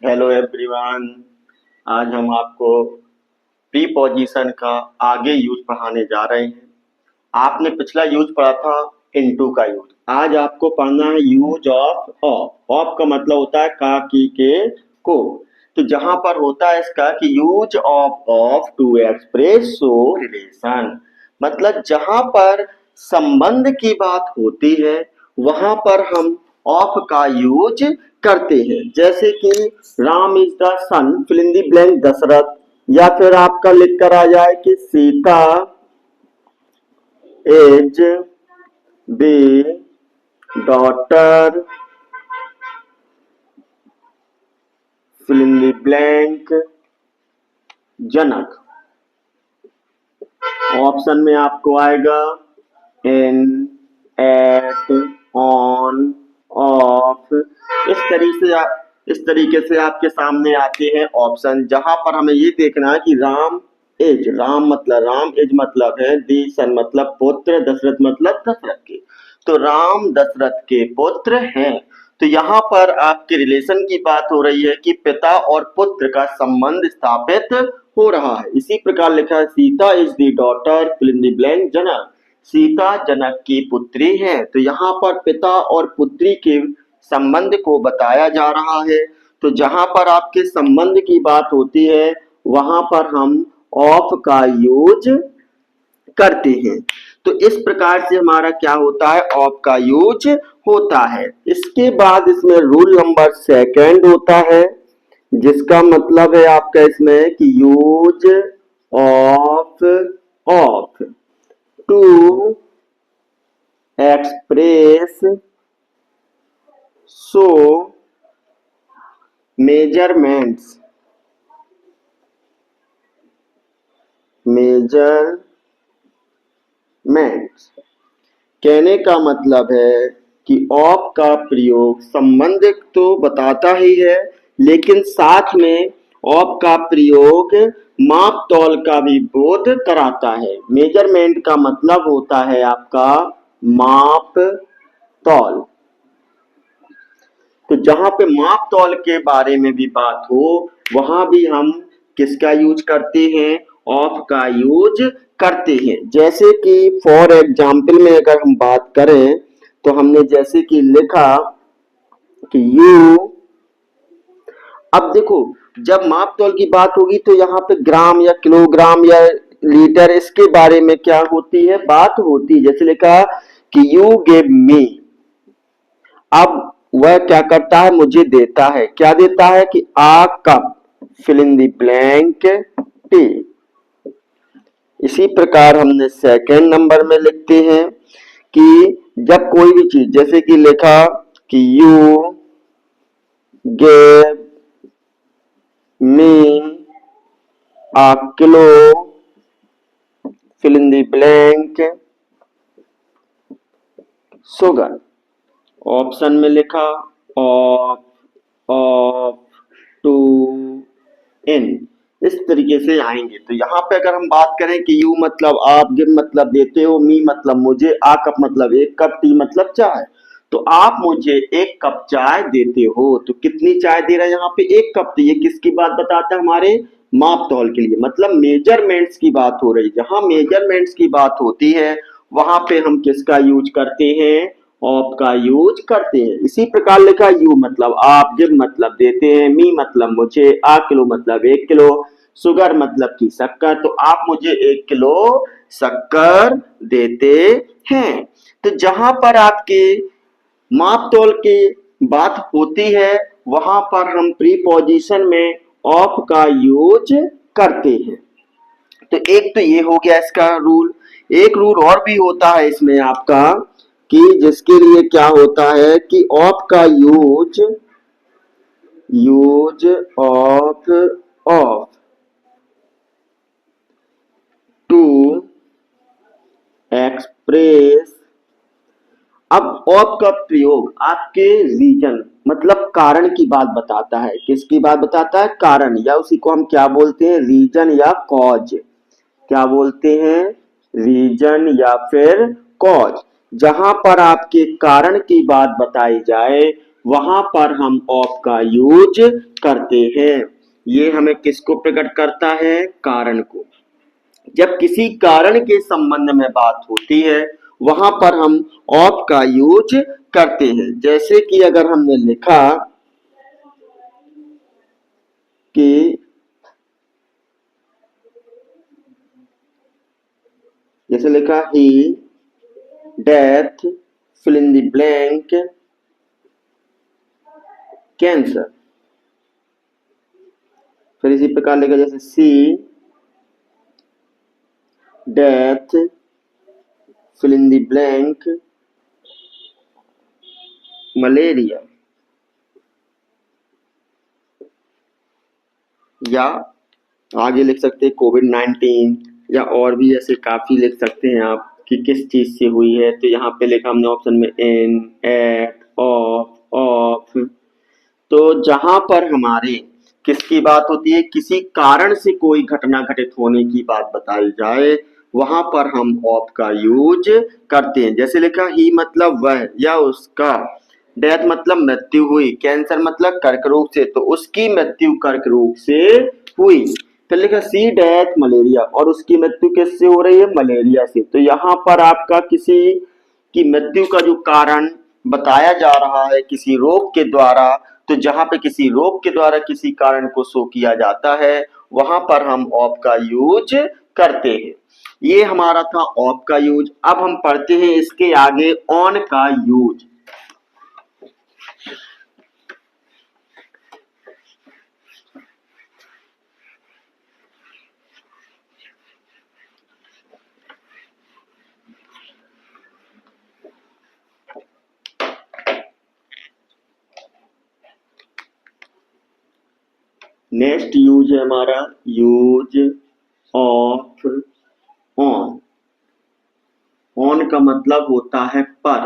Hello everyone. आज हम आपको प्रीपोजिशन का आगे यूज पढ़ाने जा रहे हैं। आपने पिछला यूज पढ़ा था इनटू का यूज। आज आपको पढ़ना है यूज ऑफ। ऑफ का मतलब होता है का, की, के, को। तो जहां पर होता है इसका कि use of to express so relation, मतलब जहां पर संबंध की बात होती है वहां पर हम ऑफ का यूज करते हैं। जैसे कि Ram is the son fill in the blank Dasharath, या फिर आपका लिख कर आ जाए कि Sita is the daughter fill in the blank Janak. Option में आपको आएगा इन, एट, ऑन, ऑफ। इस तरीके से आपके सामने आते हैं ऑप्शन, जहां पर हमें ये देखना है कि राम एज मतलब है, दी सन मतलब पुत्र, दशरथ मतलब दशरथ के। तो राम दशरथ के पुत्र हैं। तो यहाँ पर आपके रिलेशन की बात हो रही है कि पिता और पुत्र का संबंध स्थापित हो रहा है। इसी प्रकार लिखा है Sita is the daughter fill in the blank Janak. Sita Janak की पुत्री है। तो यहाँ पर पिता और पुत्री के संबंध को बताया जा रहा है। तो जहां पर आपके संबंध की बात होती है वहां पर हम ऑफ का यूज करते हैं। तो इस प्रकार से हमारा क्या होता है, ऑफ का यूज होता है। इसके बाद इसमें रूल नंबर सेकंड होता है, जिसका मतलब है आपका इसमें कि use of of to express so measurements measurements. कहने का मतलब है कि ऑफ का प्रयोग संबंध तो बताता ही है, लेकिन साथ में ऑफ का प्रयोग माप तौल का भी बोध कराता है। मेजरमेंट का मतलब होता है आपका माप तौल। तो जहां पे माप तौल के बारे में भी बात हो वहां भी हम किसका यूज करते हैं, ऑफ का यूज करते हैं। जैसे कि फॉर एग्जाम्पल में अगर हम बात करें तो हमने जैसे कि लिखा कि यू। अब देखो, जब माप तौल की बात होगी तो यहाँ पे ग्राम या किलोग्राम या लीटर इसके बारे में क्या होती है, बात होती है। जैसे लिखा कि यू गिव मी। अब वह क्या करता है, मुझे देता है। क्या देता है कि a cup fill in the blank tea. इसी प्रकार हमने सेकंड नंबर में लिखते हैं कि जब कोई भी चीज, जैसे कि लिखा कि you gave me a kilo fill in the blank sugar. Option में लिखा ऑफ, ऑफ, टू, इन। इस तरीके से आएंगे। तो यहाँ पे अगर हम बात करें कि यू मतलब आप, गिव मतलब देते हो, मी मतलब मुझे, आ कप मतलब एक कप, टी मतलब चाय। तो आप मुझे एक कप चाय देते हो। तो कितनी चाय दे रहे हैं यहाँ पे, एक कप। तो ये किसकी बात बताता है, हमारे माप तौल के लिए, मतलब मेजरमेंट्स की बात हो रही। जहां मेजरमेंट्स की बात होती है वहां पे हम किसका यूज करते हैं, ऑफ का यूज करते हैं। इसी प्रकार लिखा यू मतलब आप, गिव मतलब देते हैं, मी मतलब मुझे, आ किलो मतलब एक किलो, शुगर मतलब की शक्कर। तो आप मुझे एक किलो शक्कर देते हैं। तो जहां पर आपके माप तौल की बात होती है वहां पर हम प्रीपोजिशन में ऑफ का यूज करते हैं। तो एक तो ये हो गया इसका रूल। एक रूल और भी होता है इसमें आपका, कि जिसके लिए क्या होता है कि ऑफ का use, use of of to express. अब ऑफ का प्रयोग आपके रीजन मतलब कारण की बात बताता है। किसकी बात बताता है, कारण, या उसी को हम क्या बोलते हैं, रीजन या कॉज। क्या बोलते हैं, रीजन या फिर कॉज। जहां पर आपके कारण की बात बताई जाए वहां पर हम ऑफ का यूज करते हैं। ये हमें किसको प्रकट करता है? कारण को। जब किसी कारण के संबंध में बात होती है वहां पर हम ऑफ का यूज करते हैं। जैसे कि अगर हमने लिखा कि जैसे लिखा ही death fill in the blank cancer, फिर इसी प्रकार लिखा जैसे सी death fill in the blank malaria, या आगे लिख सकते हैं कोविड-19, या और भी ऐसे काफी लिख सकते हैं आप कि किस चीज से हुई है। तो यहाँ पे लिखा हमने ऑप्शन में इन, एट, ऑफ। तो जहां पर हमारे किसकी बात होती है, किसी कारण से कोई घटना घटित होने की बात बताई जाए वहां पर हम ऑफ का यूज करते हैं। जैसे लिखा ही मतलब वह या उसका, डेथ मतलब मृत्यु हुई, कैंसर मतलब कर्क रोग से, तो उसकी मृत्यु कर्क रोग से हुई। फिर लिखा सी डेथ मलेरिया, और उसकी मृत्यु किससे हो रही है? मलेरिया से। तो यहाँ पर आपका किसी की मृत्यु का जो कारण बताया जा रहा है किसी रोग के द्वारा, तो जहां पे किसी रोग के द्वारा किसी कारण को शो किया जाता है वहां पर हम ऑफ का यूज करते हैं। ये हमारा था ऑफ का यूज। अब हम पढ़ते हैं इसके आगे ऑन का यूज। नेक्स्ट यूज है हमारा यूज ऑफ ऑन। ऑन का मतलब होता है पर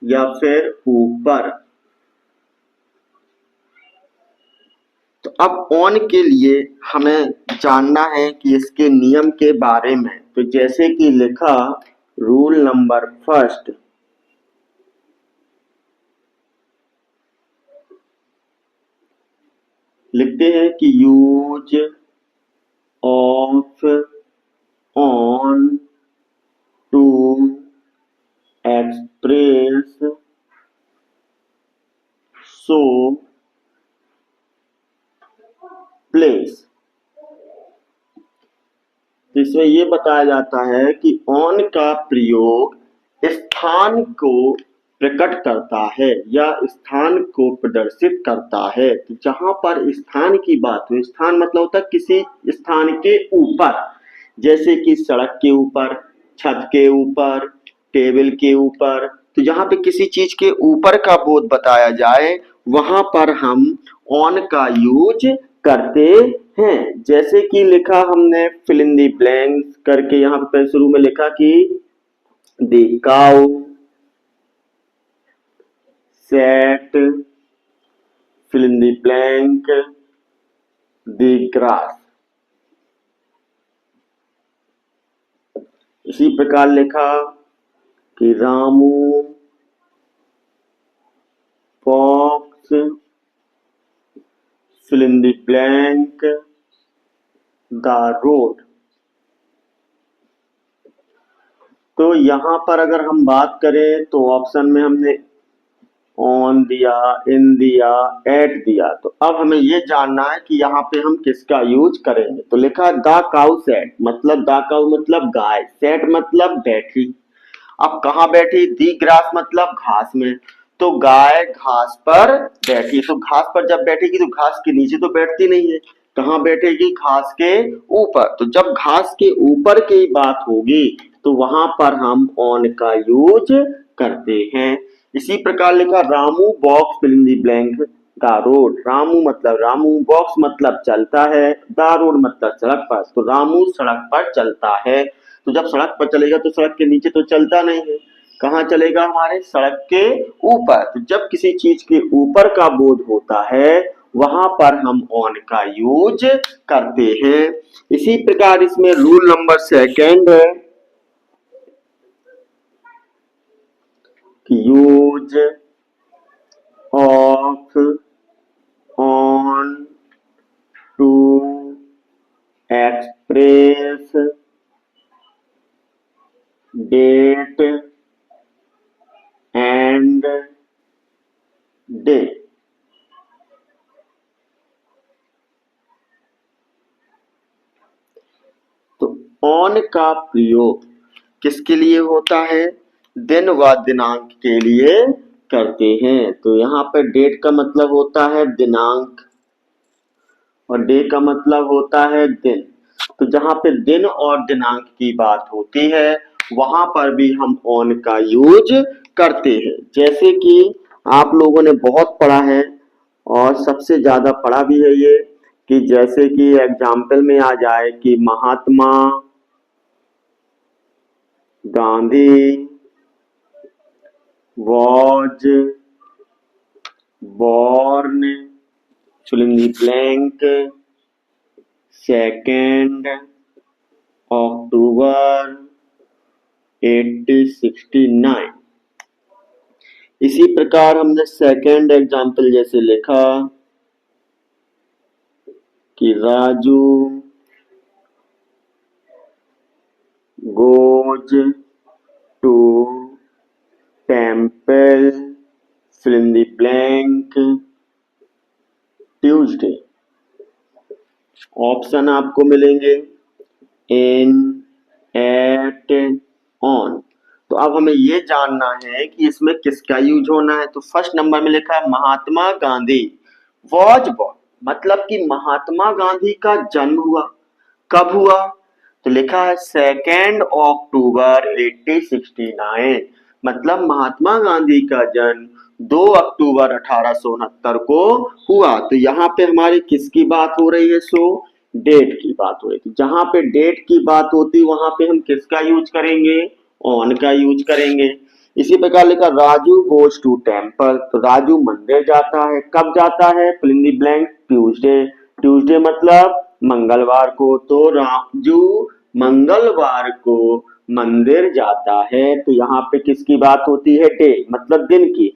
या फिर ऊपर। तो अब ऑन के लिए हमें जानना है कि इसके नियम के बारे में। तो जैसे कि लिखा रूल नंबर फर्स्ट, लिखते हैं कि use of on to express so place. तो इसमें ये बताया जाता है कि ऑन का प्रयोग स्थान को प्रकट करता है या स्थान को प्रदर्शित करता है। तो जहां पर स्थान की बात हो, स्थान मतलब होता है किसी स्थान के ऊपर, जैसे कि सड़क के ऊपर, छत के ऊपर, टेबल के ऊपर। तो जहां पे किसी चीज के ऊपर का बोध बताया जाए वहां पर हम ऑन का यूज करते हैं। जैसे कि लिखा हमने फिल इन दी ब्लैंक्स करके, यहाँ पे शुरू में लिखा कि the cow set fill in the blank the grass. इसी प्रकार लिखा कि Ramu fox fill in the blank the road. तो यहाँ पर अगर हम बात करें तो ऑप्शन में हमने ऑन दिया, इन दिया, एट दिया। तो अब हमें ये जानना है कि यहाँ पे हम किसका यूज करेंगे। तो लिखा द काउ सेट, मतलब द काउ मतलब गाय, सेट मतलब बैठी। अब कहाँ बैठी? दी ग्रास मतलब घास में। तो गाय घास पर बैठी। तो घास पर जब बैठेगी तो घास के नीचे तो बैठती नहीं है, कहाँ बैठेगी? घास के ऊपर। तो जब घास के ऊपर की बात होगी तो वहां पर हम ऑन का यूज करते हैं। इसी प्रकार लिखा Ramu box fill in the blank the road. Ramu मतलब रामू, बॉक्स मतलब चलता है, द रोड मतलब सड़क पर। तो रामू सड़क पर चलता है। तो जब सड़क पर चलेगा तो सड़क के नीचे तो चलता नहीं है, कहाँ चलेगा? हमारे सड़क के ऊपर। तो जब किसी चीज के ऊपर का बोध होता है वहां पर हम ऑन का यूज करते हैं। इसी प्रकार इसमें रूल नंबर सेकंड है कि use of, on, to, express, date and day. तो ऑन का प्रयोग किसके लिए होता है? दिन व दिनांक के लिए करते हैं। तो यहाँ पे डेट का मतलब होता है दिनांक और डे का मतलब होता है दिन। तो जहाँ पे दिन और दिनांक की बात होती है वहां पर भी हम ऑन का यूज करते हैं। जैसे कि आप लोगों ने बहुत पढ़ा है और सबसे ज्यादा पढ़ा भी है ये, कि जैसे कि एग्जाम्पल में आ जाए कि Mahatma Gandhi was born fill in the blank 2nd October 1869। इसी प्रकार हमने सेकेंड एग्जाम्पल जैसे लिखा कि Raju goes to temple fill in the blank Tuesday. Option आपको मिलेंगे इन, एट, ऑन। तो अब हमें ये जानना है कि इसमें किसका यूज होना है। तो फर्स्ट नंबर में लिखा है महात्मा गांधी वॉज बॉर्न, मतलब कि महात्मा गांधी का जन्म हुआ। कब हुआ? तो लिखा है 2 अक्टूबर 1869, मतलब महात्मा गांधी का जन्म 2 अक्टूबर 1869 को हुआ। तो यहाँ पे हमारी किसकी बात हो रही है? सो डेट की बात हो रही थी। जहां पे डेट की बात होती वहां पे हम किसका यूज करेंगे? ऑन का यूज करेंगे। इसी प्रकार लिखा राजू गोज टू टेम्पल, तो राजू मंदिर जाता है। कब जाता है? Fill in the blank Tuesday. Tuesday मतलब मंगलवार को। तो राजू मंगलवार को मंदिर जाता है। तो यहाँ पे किसकी बात होती है? डे मतलब दिन की।